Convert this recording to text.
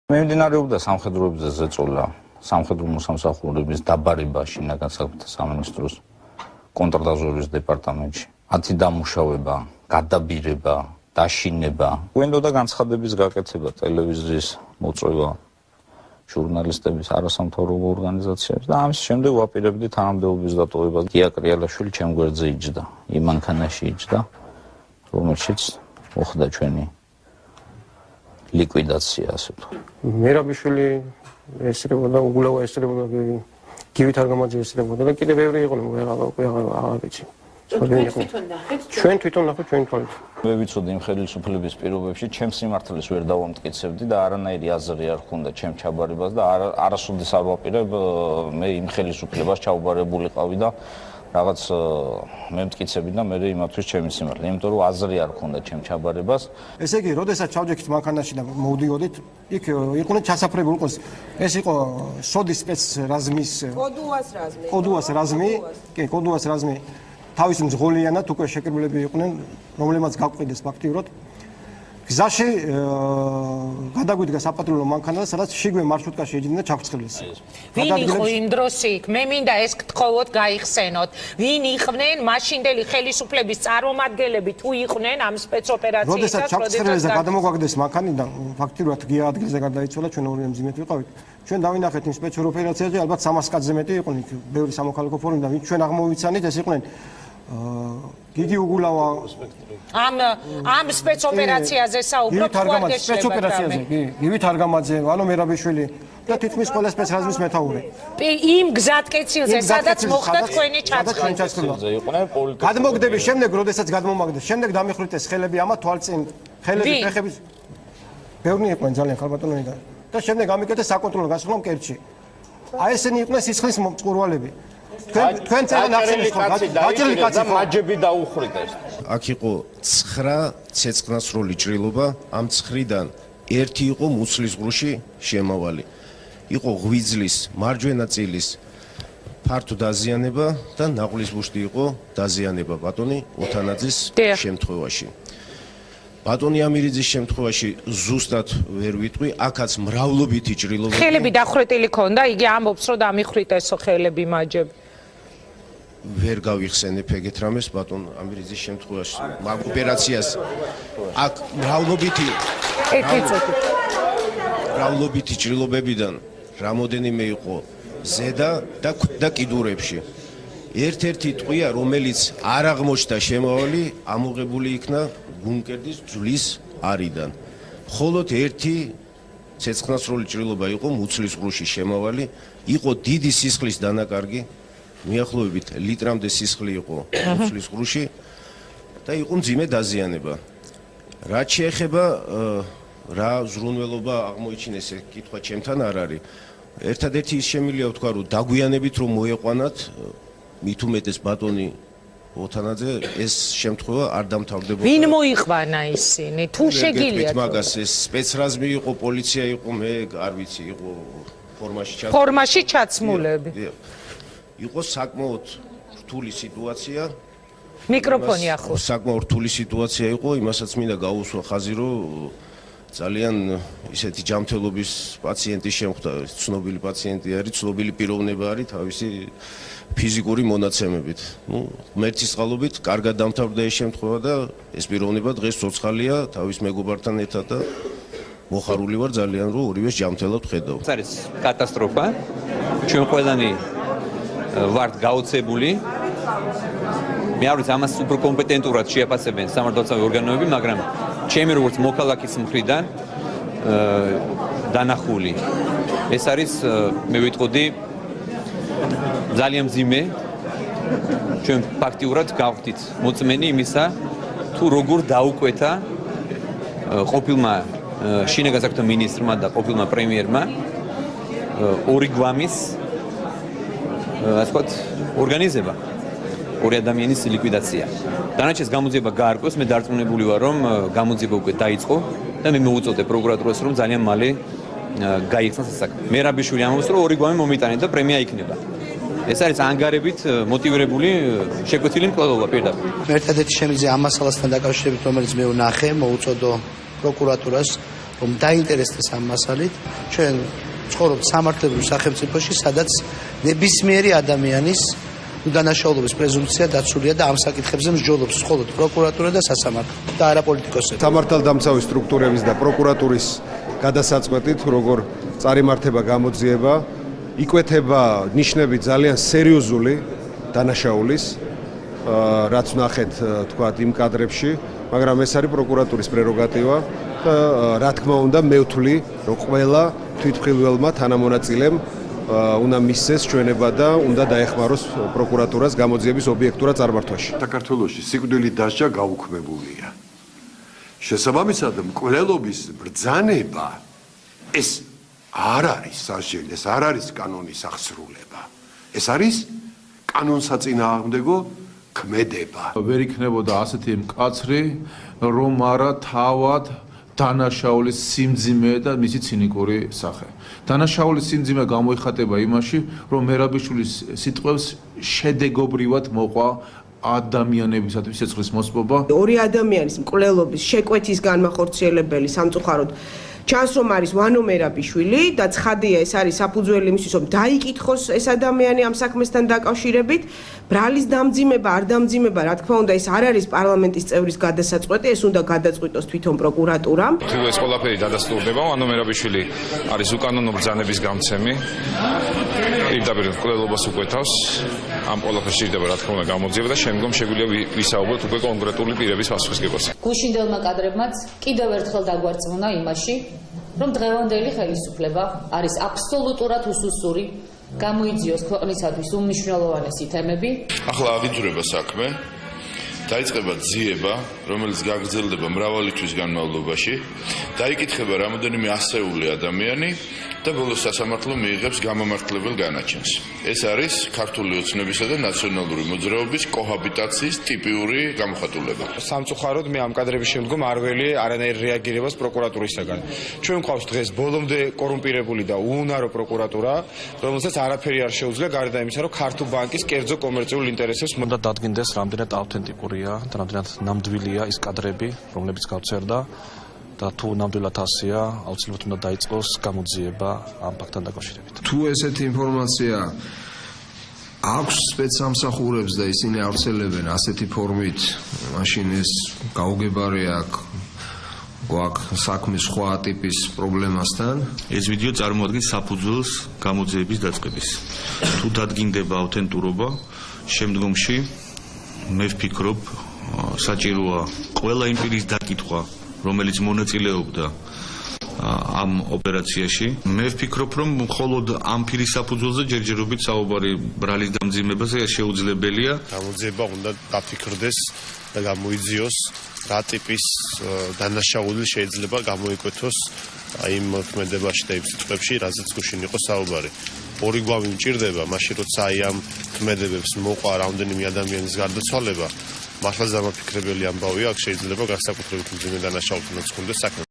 მიმდინარეობდა სამხედროებზე ზეწოლა, სამხედრო მოსამსახურების დაბარება შინაგან საქმეთა სამინისტროს კონტრდაზვერვის დეპარტამენტში. 10 დამუშავება, გადაბირება, დაშინება, გვენდოდა განცხადების გაკეთება, ტელევიზიის მოწვევა, ჟურნალისტების არასამთავრობო ორგანიზაციებს და ამის შემდეგ ვაპირებდი თანამდებობის დატოვებას. გია კრიალაშვილი ჩემ გვერდზე იჯდა, იმ მანქანაში იჯდა, რომელშიც მოხდა ჩვენი ლიკვიდაცია, ასე ვთქვათ. მერაბიშვილი ესწრებოდა, უგულავა ესწრებოდა, გივით არგამაძე ესწრებოდა და კიდევ ბევრი იყო, აღარ ვიცი. ჩვენ თვითონ ნახეთ ჩვენ თვალით. მე ვიცოდი იმ ხელისუფლების პირობებში ჩემს სიმართლეს ვერ დავამტკიცებდი და არანაირი აზრი არ ჰქონდა ჩემ ჩაბარებას და არასოდეს არ ვაპირებ მე იმ ხელისუფლებას ჩაუბარებულიყავი და რაღაც მემტკიცები და მე იმათვის ჩემი სიმართლე, იმიტომ რომ აზრი არ ჰქონდა ჩემ ჩაბარებას. ესე იგი, როდესაც ჩავჯექით მანქანაში და მოვდიოდით, იქ იყვნენ ჩასაფრებულ ყოს. ეს იყო სოდის სპეცრაზმის კოდუას რაზმი, კი, კოდუას რაზმი. თავის მძღოლიანად უკვე შეკრებილები იყვნენ, რომლებმაც გაგვყიდეს ფაქტიურად. გზაში გადაგვიდგა საპატრულო მანქანა და სადაც შიგვე მარშრუტკაში ეჯდნენ და ჩაგვწყლეს. ვინ იყო იმ დროს იქ? მე მინდა ეს გთხოვოთ გაიხსენოთ. ვინ იყვნენ მაშინდელი ხელისუფლების წარმომადგენლები თუ იყვნენ ამ სპეცოპერაციის დროს? როდესაც ჩაგვწყლეს და გადამოგვაგდეს მანქანიდან, ფაქტიურად გია ადგილზე გარდაიცვალა, ჩვენ ორივე მძიმედ ვიყავით. ჩვენ დავინახეთ იმ სპეცოპერაციაზე, ალბათ 300 კაცზე მეტი იყვნენ იქ, ბევრი სამოქალაქო ფორუმი და ჩვენ აღმოვიცანით, ეს იყვნენ გიგი უგულავა ამ სპეცოპერაციაზე საუბრობთ სპეცოპერაციაზე კი გივით არგამაძე ანუ მერაბიშვილი და თითქმის ყველა სპეცრაზმის მეთაური იმ გზატკეცილზე სადაც მოხდა თქვენი ჩაწყლა გადმოგდების შემდეგ როდესაც გადმომაგდეს შემდეგ დამიხრიტეს ხელები ამა თვალწინ ხელები ფეხები ბევრი იყვნენ ძალიან ხალბატონები და შემდეგ ამიკეთეს საკონტროლო გასვლა მკერდში აი ესენი იყვნენ სისხლის მომწყურვალები თქვენ წერენ ახსენის ხო გაჭრილი კაცი მაჯები დაუხრიტეს. აქ იყო 9 ცეცხლსროლი ჭრილობა, ამ 9-დან ერთი იყო მუცლის ღრუში შემავალი. იყო ღვიძლის მარჯვენა წილის ფართო დაზიანება და ნაღვლის ბუშტი იყო დაზიანება ბატონი ოთანაძის შემთხვევაში. ბატონი ამირიძის შემთხვევაში ზუსტად ვერ ვიტყვი, აქაც მრავლობითი ჭრილობა. ხელები დახვრეტილი ქონდა, იგი ამბობს, რომ დამიხრიტესო ხელები მაჯები. ვერ გავიხსენებ ეგეთ რამეს ბატონ ამირიძის შემთხვევაში მაგ ოპერაციას აქ მრავლობითი ჭრილობებიდან რამოდენიმე იყო ზედა და კიდურებში ერთ-ერთი ტყვია რომელიც არ აღმოჩნდა შემავალი ამოღებული იქნა გუნკერდის ძვლის არიდან მხოლოდ ერთი ცეცხლსროლი ჭრილობა იყო მუცლის ღრუში შემავალი იყო დიდი სისხლის დანაკარგი მიახლოებით ლიტრამდე სისხლი იყო მუცლის ღრუში და იყო მძიმე დაზიანება. რაც შეეხება რა ზრუნველობა აღმოიჩინეს ეს კითხვა ჩემთან არ არის. ერთადერთი ის შემილია ვთქვა რომ დაგვიანებით რომ მოეყვანათ მით უმეტეს ბატონი ოთანაძე ეს შემთხვევა არ დამთავრდებოდა. ვინ მოიყვანა ისინი? თუ შეგიძლიათ მაგას ეს სპეცრაზმი იყო, პოლიცია იყო, მე არ ვიცი, იყო ფორმაში ჩაცმულები. იყო საკმაოდ რთული სიტუაცია. მიკროფონი ახლოს. საკმაოდ რთული სიტუაცია იყო, იმასაც მინდა გაუსვა ხაზი, რომ ძალიან ისეთი ჯანმრთელობის პაციენტის შემხვდა, ცნობილი პაციენტი არის, ცნობილი პიროვნება არის თავისი ფიზიკური მონაცემებით. ნუ ღმერთის წყალობით კარგად დამთავრდა ეს შემთხვევა და ეს პიროვნება დღეს ცოცხალია თავის მეგობართან ერთად და მოხარული ვარ ძალიან რომ ორივეს ჯანმრთელად ვხედავ. ეს არის კატასტროფა. ჩვენ ყველანი ვართ გაოცებული. მე არ ვიცი ამას უფრო კომპეტენტურად შეაფასებენ სამართალდამცავი ორგანოები, მაგრამ ჩემი როგორც მოქალაქის მხრიდან დანახული ეს არის მე ვიტყოდი ძალიან მძიმე ჩვენ ფაქტიურად გავხდით მოწმენი იმისა თუ როგორ დაუკვეთა ყოფილმა შინაგან საქმეთა მინისტრმა და ყოფილმა პრემიერმა ორი გვამის ასე ვთქვათ ორგანიზება ორი ადამიანის ლიკვიდაცია. დანარჩენს გამოძიება გაარკვევს, მე დარწმუნებული ვარ, რომ გამოძიება უკვე დაიწყო და მე მოვუწოდე პროკურატურას, რომ ძალიან მალე გაიხსნას ეს საქმე. მერაბიშვილი ამბობს, რომ ორი გვამი მომიტანენ და პრემია იქნება. ეს არის ანგარებით მოტივირებული შეკვეთილი მკვლელობა პირდაპირ. ერთადერთი შემიძლია ამ მასალასთან დაკავშირებით, რომელიც მე ვნახე, მოვუწოდო პროკურატურას, რომ დაინტერესდეს ამ მასალით, ჩვენ ცხოვრობთ სამართლებრივ სახელმწიფოში, სადაც ნებისმიერი ადამიანის უდანაშაულობის პრეზუმპცია დაცულია და ამ საკითხებზე მსჯელობს მხოლოდ პროკურატურა და სასამართლო და არა პოლიტიკოსები. სამართალდამცავი სტრუქტურების და პროკურატურის გადასაწყვეტით, როგორ წარიმართება გამოძიება, იკვეთება ნიშნები ძალიან სერიოზული დანაშაულის, რაც ვნახეთ თქვათ იმ კადრებში, მაგრამ ეს არის პროკურატურის პრეროგატივა და რა თქმა უნდა მე ვთვლი, რომ ყველა თვითმხილველმა თანამონაწილემ უნდა მისცეს ჩვენება და უნდა დაეხმაროს პროკურატურას გამოძიების ობიექტურად წარმართვაში. საქართველოში სიკვდილი დასჯა გაუქმებულია. შესაბამისად, მკვლელობის ბრძანება ეს არ არის სასჯელი, ეს არ არის კანონის აღსრულება. ეს არის კანონსაწინააღმდეგო ქმედება. ვერ იქნებოდა ასეთი მკაცრი, რომ არა თავად დანაშაულის სიმძიმე და მისი ცინიკური სახე. დანაშაულის სიმძიმე გამოიხატება იმაში, რომ მერაბიშვილის სიტყვებს შედეგობრივად მოყვა ადამიანებისათვის სიცხლის მოსპობა. ორი ადამიანის მკვლელობის შეკვეთის განმახორციელებელი სამწუხაროდ ჩანს რომ არის ვანო მერაბიშვილი და ცხადია ეს არის საფუძველი იმისთვის რომ დაიკითხოს ეს ადამიანი ამ საქმესთან დაკავშირებით. ბრალის დამძიმება არ დამძიმება, რა თქმა უნდა, ეს არ არის პარლამენტის წევრის გადასაწყვეტი, ეს უნდა გადაწყვიტოს თვითონ პროკურატურამ. ეს ყველაფერი დადასტურდება, ვანო მერაბიშვილი არის უკანონო ბრძანების გამცემი. პირდაპირ მკვლელობას უკვეთავს, ამ ყველაფერს სჭირდება რა თქმა უნდა გამოძიება და შემდგომ შეგვიძლია ვისაუბროთ უკვე კონკრეტული პირების პასუხისმგებლობას. გუშინდელმა კადრებმაც კიდევ ერთხელ დაგვარწმუნა იმაში, რომ დღევანდელი ხელისუფლება არის აბსოლუტურად უსუსური, გამოიძიოს ქვეყნისათვის უმნიშვნელოვანესი თემები. ახლა აღიძვრება საქმე, დაიწყება ძიება, რომელიც გაგრძელდება მრავალი თვის განმავლობაში, დაიკითხება რამოდენიმე ასეული ადამიანი და ბოლოს სასამართლო მიიღებს გამომართლებელ განაჩენს. ეს არის ქართული ოცნებისა და ნაციონალური მოძრაობის კოჰაბიტაციის ტიპიური გამოხატულება. სამწუხაროდ მე ამ კადრების შემდგომ არ ველი არანაირ რეაგირებას პროკურატურისაგან. ჩვენ გვყავს დღეს ბოლომდე კორუმპირებული და უუნარო პროკურატურა, რომელსაც არაფერი არ შეუძლია გარდა იმისა, რომ ქართულ ბანკის კერძო კომერციულ ინტერესებს უნდა დადგინდეს, რამდენად ავთენტიკურია და რამდენად ნამდვილია ის კადრები, რომლებიც გავწერდა. და თუ ნამდვილად ასეა, აუცილებლად უნდა დაიწყოს გამოძიება ამ ფაქტთან დაკავშირებით. თუ ესეთი ინფორმაცია აქვს სპეცსამსახურებს და ისინი ავრცელებენ ასეთი ფორმით, მაშინ ეს გაუგებარი გვაქვს საქმის სხვა ტიპის პრობლემასთან. ეს ვიდეო წარმოადგენს საფუძველს გამოძიების დაწყების. თუ დადგინდება ავთენტურობა, შემდგომში მე ვფიქრობ, საჭიროა ყველა იმ პირის დაკითხვა, რომელიც მონაწილეობდა ამ ოპერაციაში. მე ვფიქრობ, რომ მხოლოდ ამ პირის საფუძველზე ჯერჯერობით საუბარი ბრალის დამძიმებაზე შეუძლებელია. გამოძიება უნდა დაფიქრდეს და გამოიძიოს, რა ტიპის დანაშაული შეიძლება გამოიკვეთოს იმ მოქმედებაში და იმ სიტყვებში, რაზეც გუშინ იყო საუბარი. ორი გვამი მჭირდება, მაშინ როცა აი ამ მოქმედებებს მოყვა რამდენიმე ადამიანის გარდაცვალება, მართლაც დამაფიქრებელი ამბავია, აქ შეიძლება განსაკუთრებით მძიმე დანაშაულთანაც ჰქონდეს საქმე.